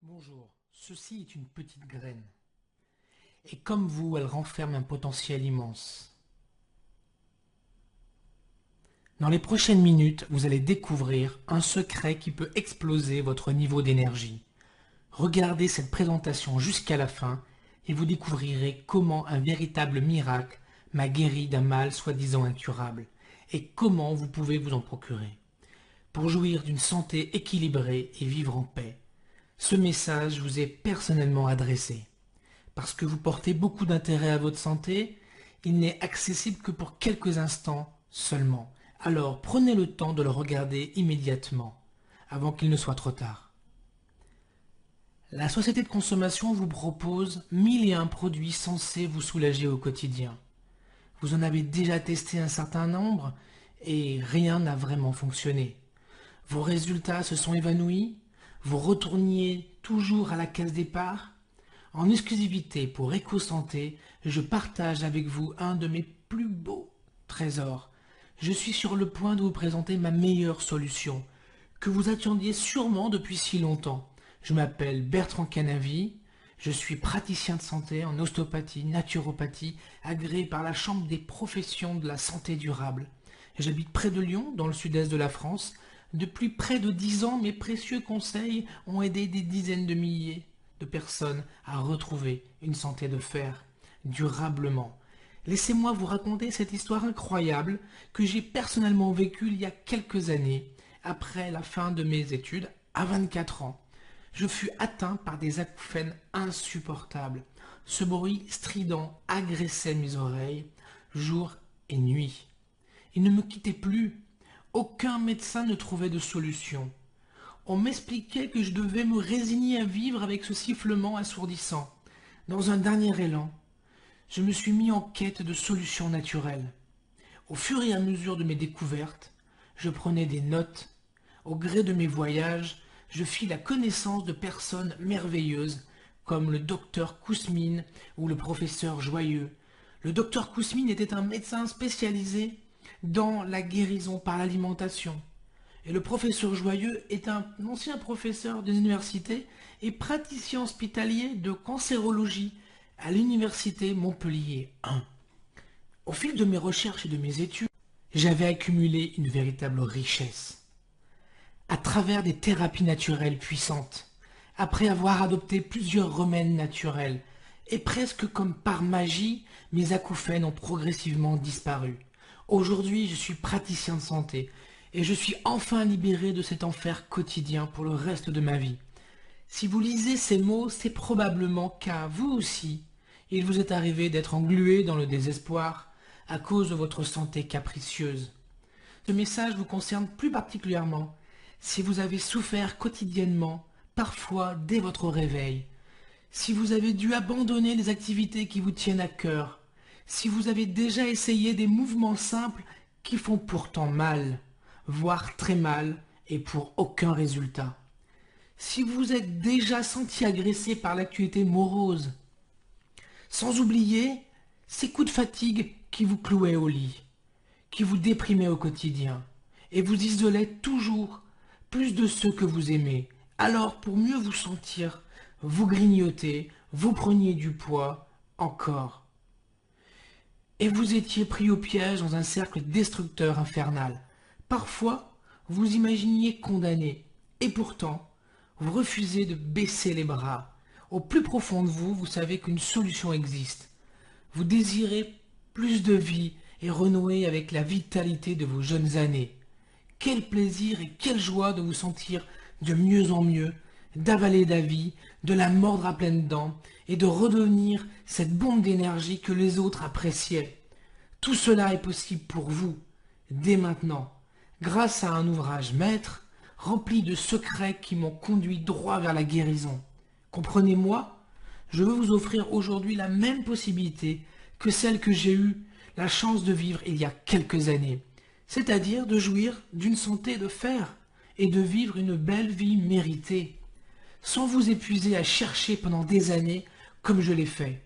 Bonjour, ceci est une petite graine. Et comme vous, elle renferme un potentiel immense. Dans les prochaines minutes, vous allez découvrir un secret qui peut exploser votre niveau d'énergie. Regardez cette présentation jusqu'à la fin et vous découvrirez comment un véritable miracle m'a guéri d'un mal soi-disant incurable et comment vous pouvez vous en procurer. Pour jouir d'une santé équilibrée et vivre en paix. Ce message vous est personnellement adressé. Parce que vous portez beaucoup d'intérêt à votre santé, il n'est accessible que pour quelques instants seulement. Alors prenez le temps de le regarder immédiatement, avant qu'il ne soit trop tard. La société de consommation vous propose 1001 produits censés vous soulager au quotidien. Vous en avez déjà testé un certain nombre et rien n'a vraiment fonctionné. Vos résultats se sont évanouis, vous retourniez toujours à la case départ. En exclusivité pour EcoSanté, je partage avec vous un de mes plus beaux trésors. Je suis sur le point de vous présenter ma meilleure solution, que vous attendiez sûrement depuis si longtemps. Je m'appelle Bertrand Canavi, je suis praticien de santé en ostéopathie, naturopathie, agréé par la Chambre des professions de la santé durable. J'habite près de Lyon, dans le sud-est de la France. Depuis près de 10 ans, mes précieux conseils ont aidé des dizaines de milliers de personnes à retrouver une santé de fer durablement. Laissez-moi vous raconter cette histoire incroyable que j'ai personnellement vécue il y a quelques années, après la fin de mes études, à 24 ans. Je fus atteint par des acouphènes insupportables. Ce bruit strident agressait mes oreilles, jour et nuit. Il ne me quittait plus. Aucun médecin ne trouvait de solution. On m'expliquait que je devais me résigner à vivre avec ce sifflement assourdissant. Dans un dernier élan, je me suis mis en quête de solutions naturelles. Au fur et à mesure de mes découvertes, je prenais des notes. Au gré de mes voyages, je fis la connaissance de personnes merveilleuses, comme le docteur Kousmine ou le professeur Joyeux. Le docteur Kousmine était un médecin spécialisé dans la guérison par l'alimentation. Et le professeur Joyeux est un ancien professeur des universités et praticien hospitalier de cancérologie à l'université Montpellier 1. Au fil de mes recherches et de mes études, j'avais accumulé une véritable richesse. À travers des thérapies naturelles puissantes, après avoir adopté plusieurs remèdes naturels, et presque comme par magie, mes acouphènes ont progressivement disparu. Aujourd'hui, je suis praticien de santé et je suis enfin libéré de cet enfer quotidien pour le reste de ma vie. Si vous lisez ces mots, c'est probablement qu'à vous aussi, il vous est arrivé d'être englué dans le désespoir à cause de votre santé capricieuse. Ce message vous concerne plus particulièrement si vous avez souffert quotidiennement, parfois dès votre réveil, si vous avez dû abandonner les activités qui vous tiennent à cœur, si vous avez déjà essayé des mouvements simples qui font pourtant mal, voire très mal, et pour aucun résultat. Si vous vous êtes déjà senti agressé par l'actualité morose, sans oublier ces coups de fatigue qui vous clouaient au lit, qui vous déprimaient au quotidien, et vous isolaient toujours plus de ceux que vous aimez. Alors, pour mieux vous sentir, vous grignotez, vous preniez du poids, encore. Et vous étiez pris au piège dans un cercle destructeur infernal. Parfois, vous imaginiez condamné, et pourtant, vous refusez de baisser les bras. Au plus profond de vous, vous savez qu'une solution existe. Vous désirez plus de vie et renouer avec la vitalité de vos jeunes années. Quel plaisir et quelle joie de vous sentir de mieux en mieux, d'avaler la vie, de la mordre à pleines dents et de redevenir cette bombe d'énergie que les autres appréciaient. Tout cela est possible pour vous, dès maintenant, grâce à un ouvrage maître rempli de secrets qui m'ont conduit droit vers la guérison. Comprenez-moi, je veux vous offrir aujourd'hui la même possibilité que celle que j'ai eue la chance de vivre il y a quelques années, c'est-à-dire de jouir d'une santé de fer et de vivre une belle vie méritée, sans vous épuiser à chercher pendant des années comme je l'ai fait.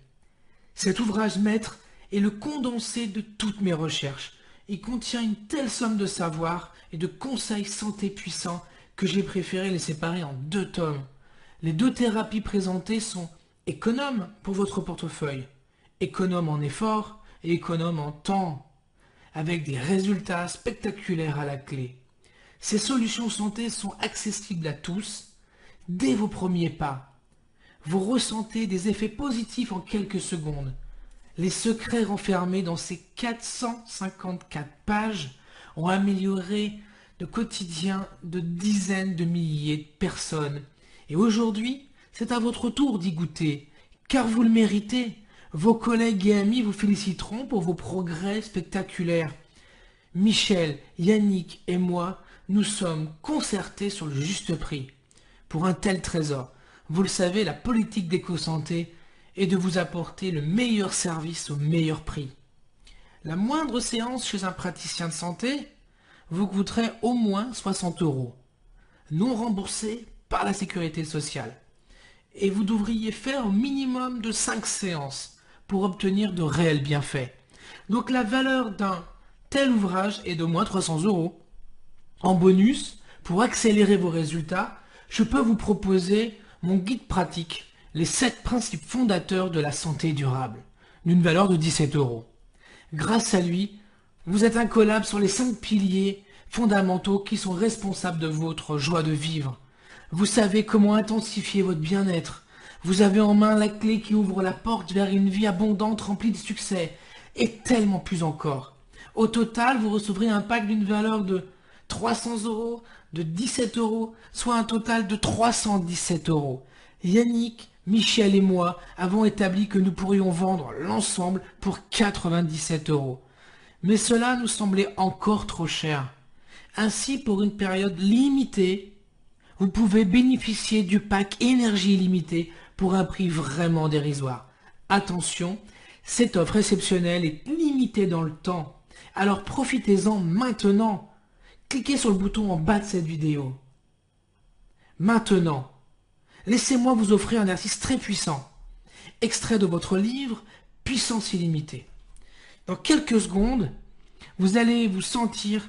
Cet ouvrage maître est le condensé de toutes mes recherches. Il contient une telle somme de savoir et de conseils santé puissants que j'ai préféré les séparer en 2 tomes. Les deux thérapies présentées sont économes pour votre portefeuille, économes en effort et économes en temps, avec des résultats spectaculaires à la clé. Ces solutions santé sont accessibles à tous dès vos premiers pas. Vous ressentez des effets positifs en quelques secondes. Les secrets renfermés dans ces 454 pages ont amélioré le quotidien de dizaines de milliers de personnes. Et aujourd'hui, c'est à votre tour d'y goûter, car vous le méritez. Vos collègues et amis vous féliciteront pour vos progrès spectaculaires. Michel, Yannick et moi, nous sommes concertés sur le juste prix pour un tel trésor. Vous le savez, la politique d'éco-santé est de vous apporter le meilleur service au meilleur prix. La moindre séance chez un praticien de santé vous coûterait au moins 60 €, non remboursés par la sécurité sociale. Et vous devriez faire au minimum de 5 séances pour obtenir de réels bienfaits. Donc la valeur d'un tel ouvrage est d'au moins 300 €. En bonus, pour accélérer vos résultats, je peux vous proposer mon guide pratique, les 7 principes fondateurs de la santé durable, d'une valeur de 17 €. Grâce à lui, vous êtes incollable sur les 5 piliers fondamentaux qui sont responsables de votre joie de vivre. Vous savez comment intensifier votre bien-être. Vous avez en main la clé qui ouvre la porte vers une vie abondante remplie de succès, et tellement plus encore. Au total, vous recevrez un pack d'une valeur de 300 €, de 17 €, soit un total de 317 €. Yannick, Michel et moi avons établi que nous pourrions vendre l'ensemble pour 97 €. Mais cela nous semblait encore trop cher. Ainsi, pour une période limitée, vous pouvez bénéficier du pack énergie illimitée pour un prix vraiment dérisoire. Attention, cette offre exceptionnelle est limitée dans le temps. Alors profitez-en maintenant. Cliquez sur le bouton en bas de cette vidéo. Maintenant, laissez-moi vous offrir un exercice très puissant. Extrait de votre livre « Puissance illimitée ». Dans quelques secondes, vous allez vous sentir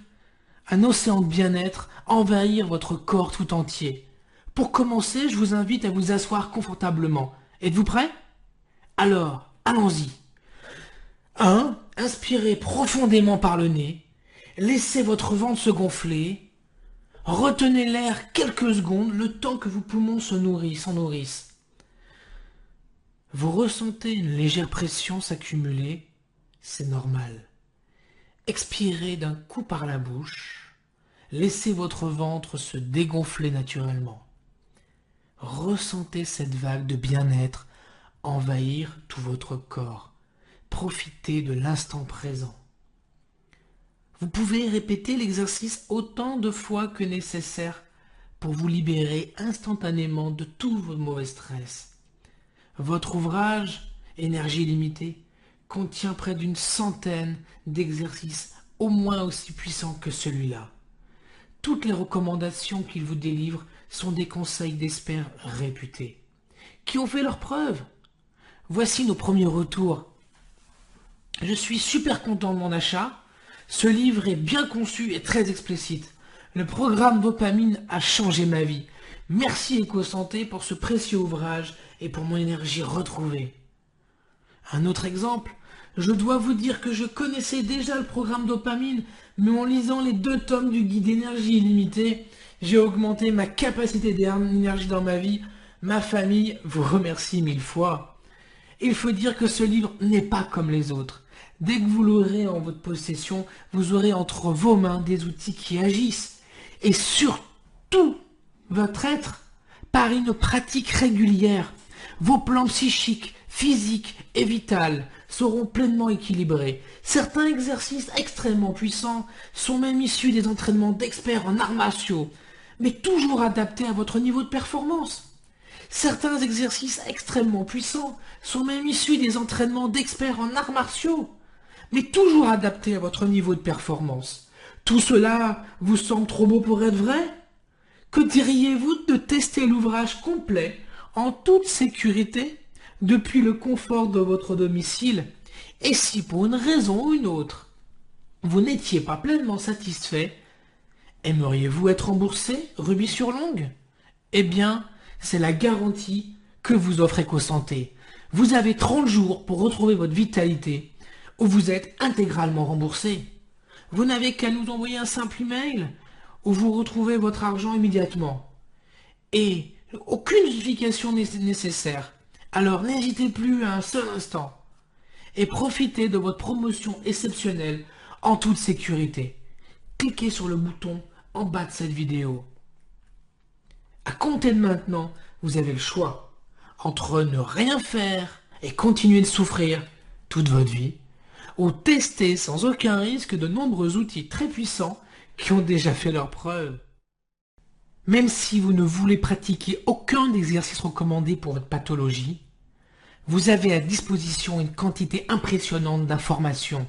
un océan de bien-être envahir votre corps tout entier. Pour commencer, je vous invite à vous asseoir confortablement. Êtes-vous prêt? Alors, allons-y. 1. Inspirez profondément par le nez. Laissez votre ventre se gonfler. Retenez l'air quelques secondes, le temps que vos poumons s'en nourrissent. Vous ressentez une légère pression s'accumuler, c'est normal. Expirez d'un coup par la bouche. Laissez votre ventre se dégonfler naturellement. Ressentez cette vague de bien-être envahir tout votre corps. Profitez de l'instant présent. Vous pouvez répéter l'exercice autant de fois que nécessaire pour vous libérer instantanément de tous vos mauvais stress. Votre ouvrage, Énergie illimitée, contient près d'une centaine d'exercices au moins aussi puissants que celui-là. Toutes les recommandations qu'il vous délivre sont des conseils d'experts réputés, qui ont fait leurs preuves. Voici nos premiers retours. Je suis super content de mon achat. Ce livre est bien conçu et très explicite. Le programme Dopamine a changé ma vie. Merci EcoSanté pour ce précieux ouvrage et pour mon énergie retrouvée. Un autre exemple, je dois vous dire que je connaissais déjà le programme Dopamine, mais en lisant les 2 tomes du guide Énergie illimitée, j'ai augmenté ma capacité d'énergie dans ma vie. Ma famille vous remercie 1000 fois. Il faut dire que ce livre n'est pas comme les autres. Dès que vous l'aurez en votre possession, vous aurez entre vos mains des outils qui agissent. Et surtout, votre être, par une pratique régulière, vos plans psychiques, physiques et vitaux seront pleinement équilibrés. Certains exercices extrêmement puissants sont même issus des entraînements d'experts en arts martiaux, mais toujours adaptés à votre niveau de performance. Certains exercices extrêmement puissants sont même issus des entraînements d'experts en arts martiaux, mais toujours adaptés à votre niveau de performance. Tout cela vous semble trop beau pour être vrai? Que diriez-vous de tester l'ouvrage complet en toute sécurité depuis le confort de votre domicile? Et si pour une raison ou une autre, vous n'étiez pas pleinement satisfait, aimeriez-vous être remboursé rubis sur l'ongle? Eh bien, C'est la garantie que vous offre EcoSanté. Vous avez 30 jours pour retrouver votre vitalité ou vous êtes intégralement remboursé. Vous n'avez qu'à nous envoyer un simple email où vous retrouvez votre argent immédiatement. Et aucune justification n'est nécessaire. Alors n'hésitez plus un seul instant et profitez de votre promotion exceptionnelle en toute sécurité. Cliquez sur le bouton en bas de cette vidéo. À compter de maintenant, vous avez le choix entre ne rien faire et continuer de souffrir toute votre vie, ou tester sans aucun risque de nombreux outils très puissants qui ont déjà fait leurs preuves. Même si vous ne voulez pratiquer aucun exercice recommandé pour votre pathologie, vous avez à disposition une quantité impressionnante d'informations.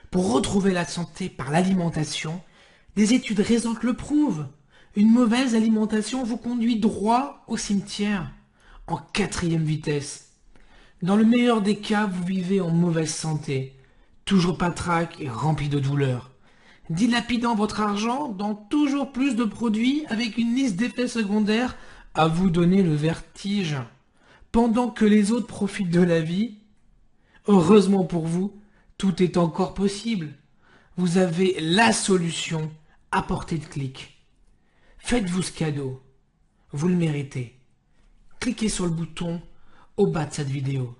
Pour retrouver la santé par l'alimentation, des études récentes le prouvent. Une mauvaise alimentation vous conduit droit au cimetière, en 4e vitesse. Dans le meilleur des cas, vous vivez en mauvaise santé, toujours patraque et rempli de douleurs, dilapidant votre argent dans toujours plus de produits avec une liste d'effets secondaires à vous donner le vertige. Pendant que les autres profitent de la vie, heureusement pour vous, tout est encore possible. Vous avez la solution à portée de clic. Faites-vous ce cadeau. Vous le méritez. Cliquez sur le bouton au bas de cette vidéo.